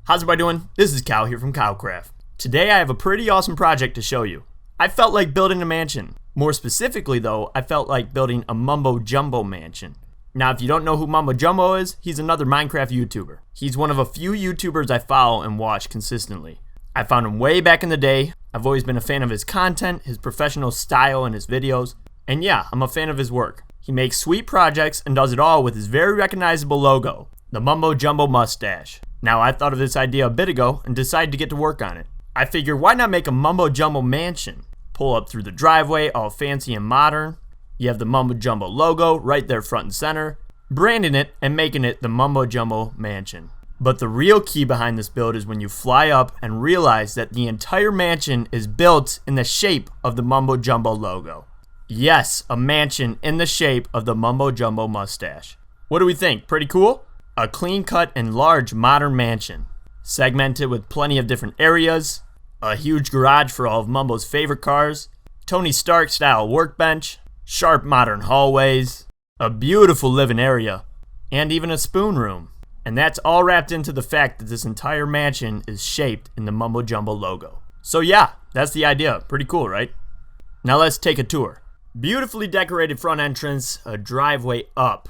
How's everybody doing? This is Kyle here from KyleCraft. Today I have a pretty awesome project to show you. I felt like building a mansion. More specifically though, I felt like building a Mumbo Jumbo Mansion. Now if you don't know who Mumbo Jumbo is, he's another Minecraft YouTuber. He's one of a few YouTubers I follow and watch consistently. I found him way back in the day. I've always been a fan of his content, his professional style in his videos, and yeah, I'm a fan of his work. He makes sweet projects and does it all with his very recognizable logo, the Mumbo Jumbo mustache. Now I thought of this idea a bit ago and decided to get to work on it. I figured why not make a Mumbo Jumbo Mansion? Pull up through the driveway all fancy and modern. You have the Mumbo Jumbo logo right there front and center, branding it and making it the Mumbo Jumbo Mansion. But the real key behind this build is when you fly up and realize that the entire mansion is built in the shape of the Mumbo Jumbo logo. Yes, a mansion in the shape of the Mumbo Jumbo mustache. What do we think? Pretty cool? A clean-cut and large modern mansion, segmented with plenty of different areas, a huge garage for all of Mumbo's favorite cars, Tony Stark-style workbench, sharp modern hallways, a beautiful living area, and even a spoon room. And that's all wrapped into the fact that this entire mansion is shaped in the Mumbo Jumbo logo. So yeah, that's the idea. Pretty cool, right? Now let's take a tour. Beautifully decorated front entrance, a driveway up,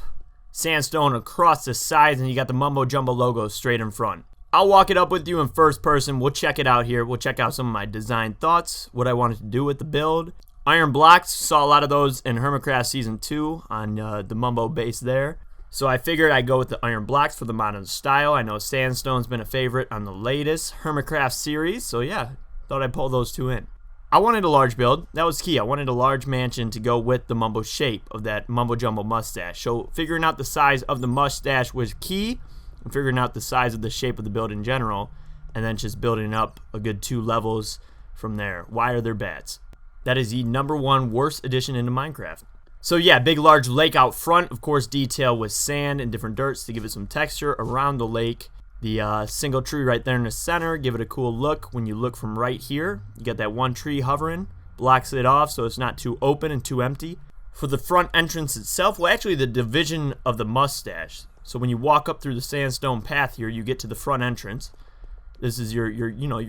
sandstone across the sides, and you got the Mumbo Jumbo logo straight in front. I'll walk it up with you in first person. We'll check it out here. We'll check out some of my design thoughts, what I wanted to do with the build. Iron blocks, saw a lot of those in KyleCraft Season 2 on the Mumbo base there. So I figured I'd go with the iron blocks for the modern style. I know sandstone's been a favorite on the latest KyleCraft series, so yeah, thought I'd pull those two in. I wanted a large build. That was key. I wanted a large mansion to go with the Mumbo shape of that Mumbo Jumbo mustache. So figuring out the size of the mustache was key, and figuring out the size of the shape of the build in general, and then just building up a good 2 levels from there. Why are there bats? That is the #1 worst addition into Minecraft. So yeah, big large lake out front, of course detail with sand and different dirts to give it some texture around the lake. The single tree right there in the center, give it a cool look when you look from right here. You got that one tree hovering, blocks it off so it's not too open and too empty. For the front entrance itself, well actually the division of the mustache. So when you walk up through the sandstone path here, you get to the front entrance. This is your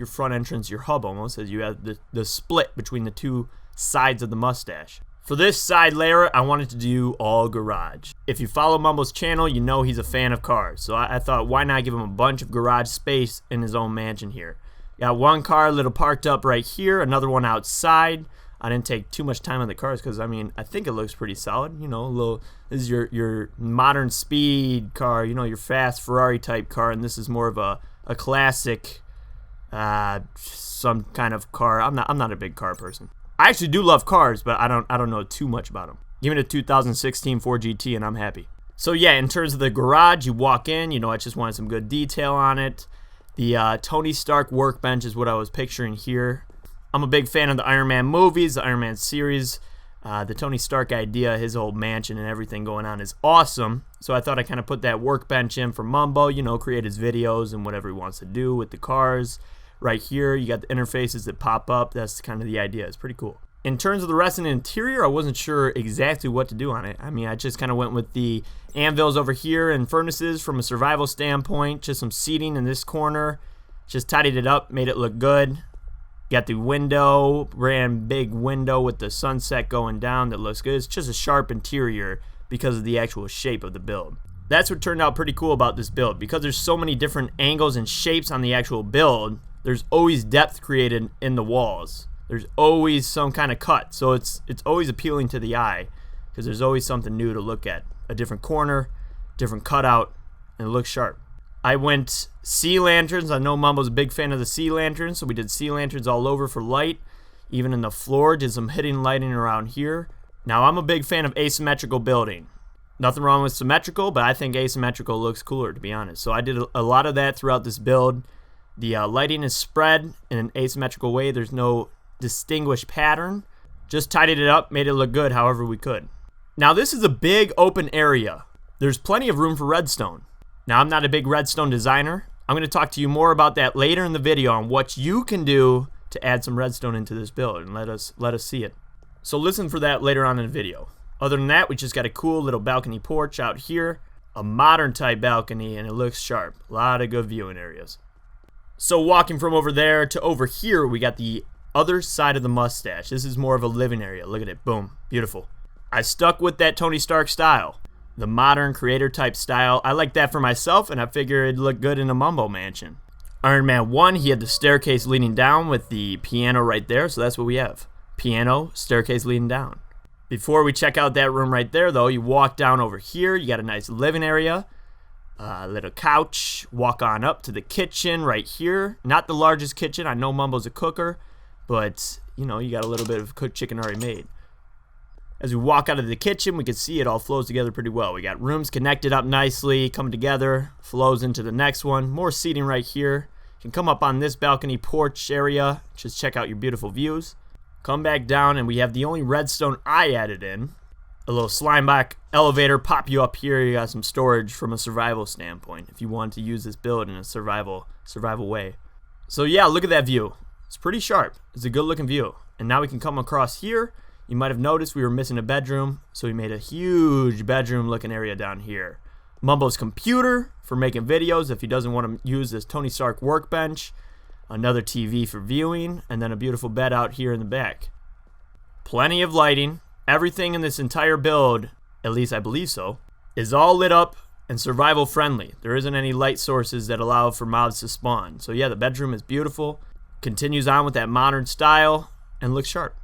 front entrance, your hub almost, as you have the split between the two sides of the mustache. For this side layer, I wanted to do all garage. If you follow Mumbo's channel, you know he's a fan of cars. So I thought, why not give him a bunch of garage space in his own mansion here? Got one car little parked up right here, another one outside. I didn't take too much time on the cars because, I mean, I think it looks pretty solid. You know, this is your modern speed car, you know, your fast Ferrari type car, and this is more of a classic, some kind of car. I'm not a big car person. I actually do love cars, but I don't know too much about them. Give me a 2016 Ford GT and I'm happy. So yeah, in terms of the garage, you walk in, you know, I just wanted some good detail on it. The Tony Stark workbench is what I was picturing here. I'm a big fan of the Iron Man movies, the Iron Man series. The Tony Stark idea, his old mansion and everything going on is awesome. So I thought I'd kind of put that workbench in for Mumbo, you know, create his videos and whatever he wants to do with the cars. Right here, you got the interfaces that pop up. That's kind of the idea. It's pretty cool. In terms of the rest of the interior, I wasn't sure exactly what to do on it. I mean, I just kind of went with the anvils over here and furnaces from a survival standpoint. Just some seating in this corner. Just tidied it up, made it look good. Got the window, brand big window with the sunset going down that looks good. It's just a sharp interior because of the actual shape of the build. That's what turned out pretty cool about this build. Because there's so many different angles and shapes on the actual build, there's always depth created in the walls. There's always some kind of cut. So it's always appealing to the eye because there's always something new to look at. A different corner, different cutout, and it looks sharp. I went sea lanterns. I know Mumbo's a big fan of the sea lanterns, so we did sea lanterns all over for light. Even in the floor, did some hidden lighting around here. Now I'm a big fan of asymmetrical building. Nothing wrong with symmetrical, but I think asymmetrical looks cooler, to be honest. So I did a lot of that throughout this build. The lighting is spread in an asymmetrical way. There's no distinguished pattern. Just tidied it up, made it look good however we could. Now this is a big open area. There's plenty of room for redstone. Now I'm not a big redstone designer. I'm going to talk to you more about that later in the video on what you can do to add some redstone into this build, and let us see it. So listen for that later on in the video. Other than that, we just got a cool little balcony porch out here, a modern type balcony, and it looks sharp. A lot of good viewing areas. So walking from over there to over here, we got the other side of the mustache. This is more of a living area. Look at it. Boom. Beautiful. I stuck with that Tony Stark style. The modern creator type style. I like that for myself, and I figured it'd look good in a Mumbo mansion. Iron Man 1, he had the staircase leading down with the piano right there, so that's what we have. Piano, staircase leading down. Before we check out that room right there, though, you walk down over here. You got a nice living area. Little couch. Walk on up to the kitchen right here. Not the largest kitchen. I know Mumbo's a cooker, but, you know, you got a little bit of cooked chicken already made. As we walk out of the kitchen, we can see it all flows together pretty well. We got rooms connected up nicely, come together, flows into the next one. More seating right here. You can come up on this balcony porch area. Just check out your beautiful views. Come back down, and we have the only redstone I added in. A little slime back elevator, pop you up here. You got some storage from a survival standpoint if you want to use this build in a survival way. So yeah, look at that view. It's pretty sharp. It's a good looking view. And now we can come across here. You might have noticed we were missing a bedroom, so we made a huge bedroom looking area down here. Mumbo's computer for making videos if he doesn't want to use this Tony Stark workbench. Another TV for viewing, and then a beautiful bed out here in the back. Plenty of lighting. Everything in this entire build, at least I believe so, is all lit up and survival friendly. There isn't any light sources that allow for mobs to spawn. So yeah, the bedroom is beautiful. Continues on with that modern style and looks sharp.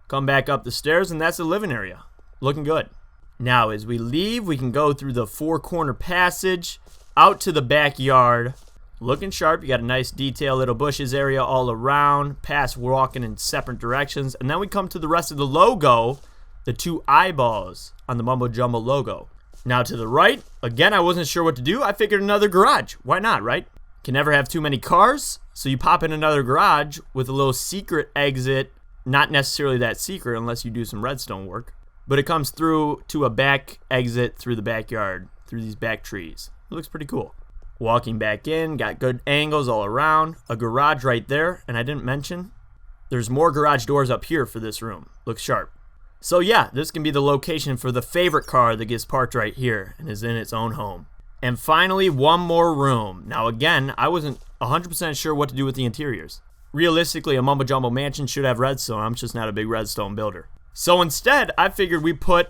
Come back up the stairs, and that's the living area. Looking good. Now, as we leave, we can go through the four-corner passage out to the backyard. Looking sharp. You got a nice detail, little bushes area all around. Past walking in separate directions. And then we come to the rest of the logo, the two eyeballs on the Mumbo Jumbo logo. Now, to the right, again, I wasn't sure what to do. I figured another garage. Why not, right? Can never have too many cars, so you pop in another garage with a little secret exit. Not necessarily that secret unless you do some redstone work. But it comes through to a back exit through the backyard, through these back trees. It looks pretty cool. Walking back in, got good angles all around. A garage right there, and I didn't mention, there's more garage doors up here for this room. Looks sharp. So yeah, this can be the location for the favorite car that gets parked right here and is in its own home. And finally, one more room. Now again, I wasn't 100% sure what to do with the interiors. Realistically, a Mumbo Jumbo mansion should have redstone. I'm just not a big redstone builder. So instead, I figured we put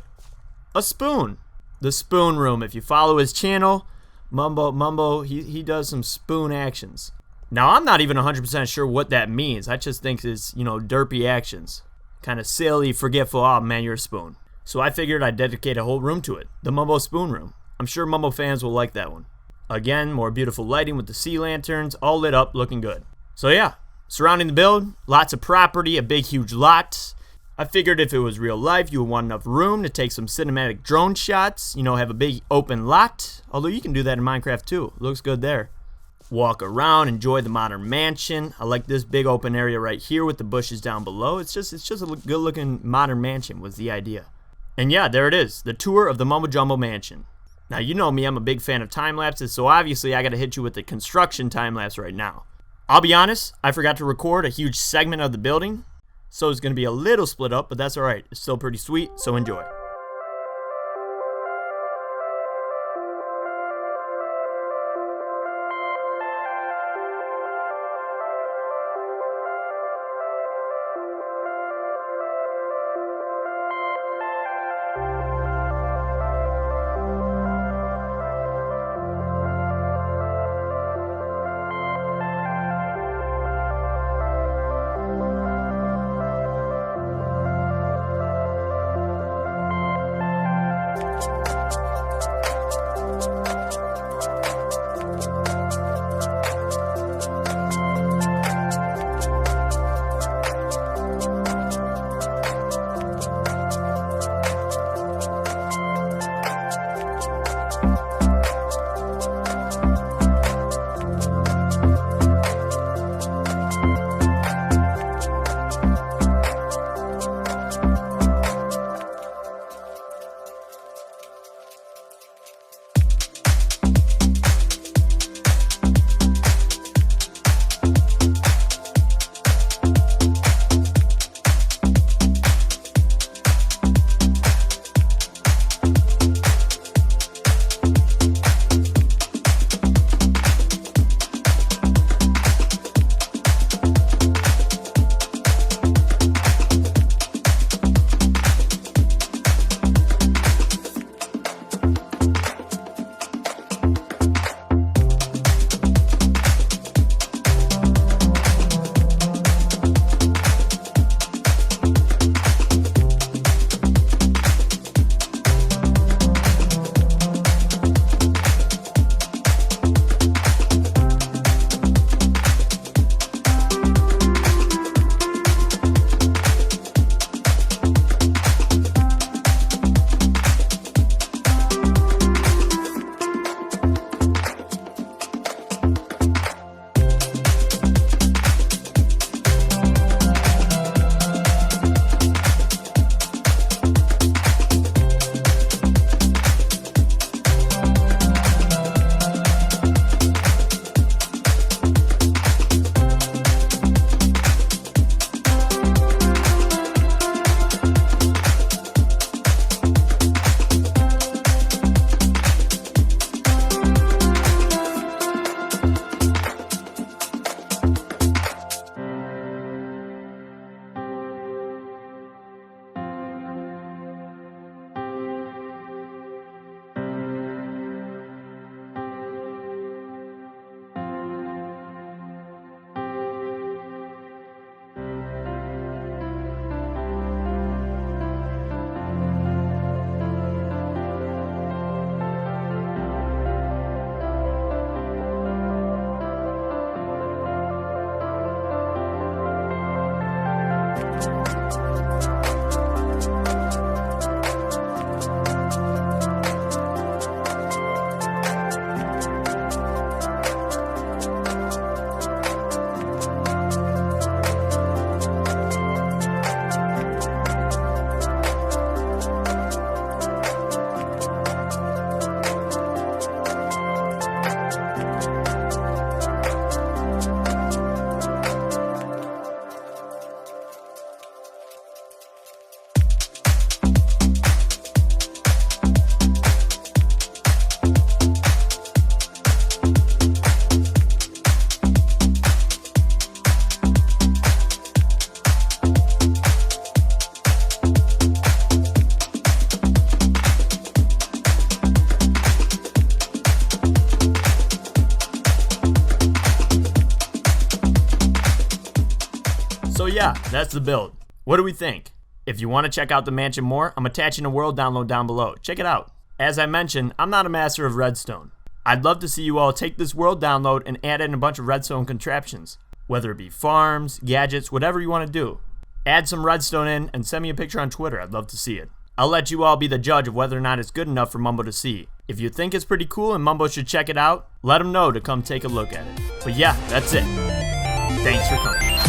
a spoon. The spoon room. If you follow his channel, Mumbo, he does some spoon actions. Now, I'm not even 100% sure what that means. I just think it's, you know, derpy actions. Kind of silly, forgetful, oh man, you're a spoon. So I figured I'd dedicate a whole room to it. The Mumbo spoon room. I'm sure Mumbo fans will like that one. Again, more beautiful lighting with the sea lanterns, all lit up, looking good. So yeah. Surrounding the build, lots of property, a big huge lot. I figured if it was real life, you would want enough room to take some cinematic drone shots, you know, have a big open lot. Although you can do that in Minecraft too. Looks good there. Walk around, enjoy the modern mansion. I like this big open area right here with the bushes down below. It's just a good looking modern mansion was the idea. And yeah, there it is, the tour of the Mumbo Jumbo mansion. Now you know me, I'm a big fan of time lapses, so obviously I gotta hit you with the construction time lapse right now. I'll be honest, I forgot to record a huge segment of the building, so it's going to be a little split up, but that's alright. It's still pretty sweet, so enjoy. So yeah, that's the build. What do we think? If you want to check out the mansion more, I'm attaching a world download down below. Check it out. As I mentioned, I'm not a master of redstone. I'd love to see you all take this world download and add in a bunch of redstone contraptions. Whether it be farms, gadgets, whatever you want to do. Add some redstone in and send me a picture on Twitter. I'd love to see it. I'll let you all be the judge of whether or not it's good enough for Mumbo to see. If you think it's pretty cool and Mumbo should check it out, let him know to come take a look at it. But yeah, that's it. Thanks for coming.